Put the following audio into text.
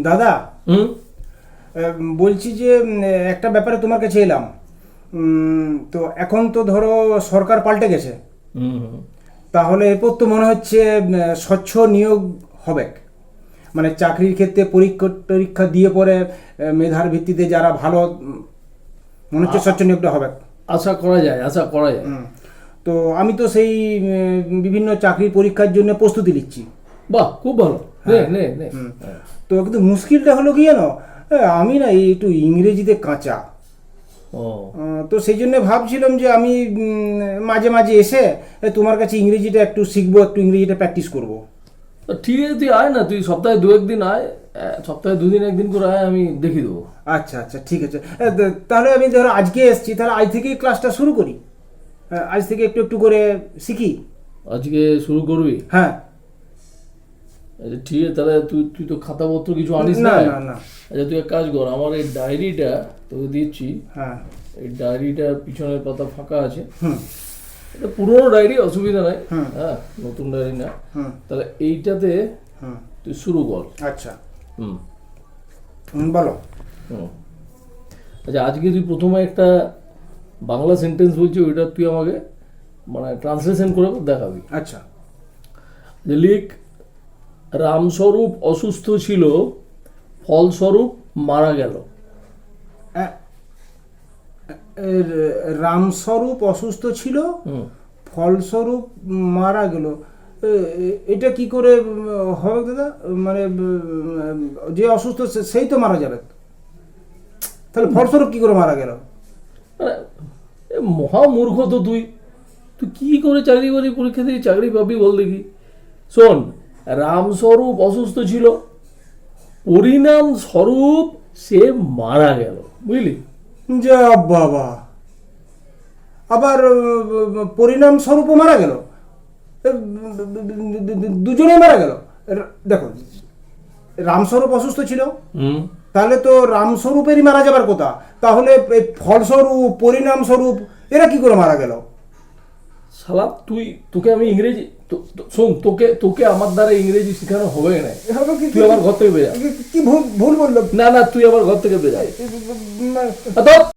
দাদা, হুম। বলছি যে একটা ব্যাপারে তোমার কাছে এলাম। তো এখন তো ধরো সরকার পাল্টে গেছে, হুম। তাহলে এরপর তো মনে হচ্ছে স্বচ্ছ নিয়োগ হবে। মানে চাকরির ক্ষেত্রে পরীক্ষা টরীক্ষা দিয়ে পরে মেধার ভিত্তিতে যারা ভালো, মনে হচ্ছে স্বচ্ছ নিয়োগটা হবে। আশা করা যায়, আশা করা যায়। হুম। তো আমি তো সেই বিভিন্ন চাকরির পরীক্ষার জন্য প্রস্তুতি নিচ্ছি। বাহ, খুব ভালো। নে হ্যাঁ। নে নে। হুম। তো কিন্তু মুশকিলটা হলো কি জানো, আমি না এই একটু ইংরেজিতে কাঁচা। ও, তো সেই জন্য ভাবছিলাম যে আমি মাঝে মাঝে এসে তোমার কাছে ইংরেজিটা একটু শিখবো, একটু ইংরেজিটা প্র্যাকটিস করব। তা ঠিক আছে, তুই আয় না, তুই সপ্তাহে দু একদিন আয়, সপ্তাহে দুদিন একদিন করে আয়, আমি দেখিয়ে দেবো। আচ্ছা আচ্ছা, ঠিক আছে। তাহলে আমি ধরো আজকে এসেছি, তাহলে আজ থেকেই ক্লাসটা শুরু করি। আজ থেকে একটু একটু করে শিখি। আজকে শুরু করবি? হ্যাঁ। আচ্ছা ঠিক আছে, তাহলে তুই তুই তো খাতাপত্র কিছু আনিস না না? না না। আচ্ছা তুই এক কাজ কর, আমার এই ডায়েরিটা তোকে দিচ্ছি। হ্যাঁ। এই ডায়েরিটার পিছনের পাতা ফাঁকা আছে। হুম এটা পুরোনো ডায়েরি, অসুবিধা নাই। হুম। হ্যাঁ, নতুন ডায়েরি না। হুম তাহলে এইটাতে হুম। তুই শুরু কর। আচ্ছা। হুম। বলো। হুম। আচ্ছা আজকে তুই প্রথমে একটা বাংলা সেন্টেন্স বলছি, ওইটা তুই আমাকে মানে ট্রান্সলেশন করে দেখাবি। আচ্ছা। যে লিখ, রামস্বরূপ অসুস্থ ছিল, ফলস্বরূপ মারা গেল। রামস্বরূপ অসুস্থ ছিল, হুম। ফলস্বরূপ মারা গেল। এটা কি করে হবে দাদা? মানে যে অসুস্থ সেই তো মারা যাবে, তাহলে ফলস্বরূপ কি করে মারা গেল? মানে মহামূর্খ তো তুই, তুই কি করে চাকরি বাকরি পরীক্ষা দিয়ে চাকরি পাবি বল দেখি। শোন, রামস্বরূপ অসুস্থ ছিল, পরিণাম স্বরূপ সে মারা গেল, বুঝলি? যা বাবা, আবার পরিণাম স্বরূপও মারা গেল? দুজনেই মারা গেল। দেখো, রামস্বরূপ অসুস্থ ছিল, হুম। তাহলে তো রামস্বরূপেরই মারা যাবার কথা। তাহলে এই ফলস্বরূপ, পরিণাম স্বরূপ এরা কি করে মারা গেল? শালা তুই, তোকে আমি ইংরেজি শোন, তোকে তোকে আমার দ্বারা ইংরেজি শেখানো হবে না। তুই আমার ঘর থেকে বেরা। কি ভুল ভুল বললো? না না, তুই আমার ঘর থেকে বেরা।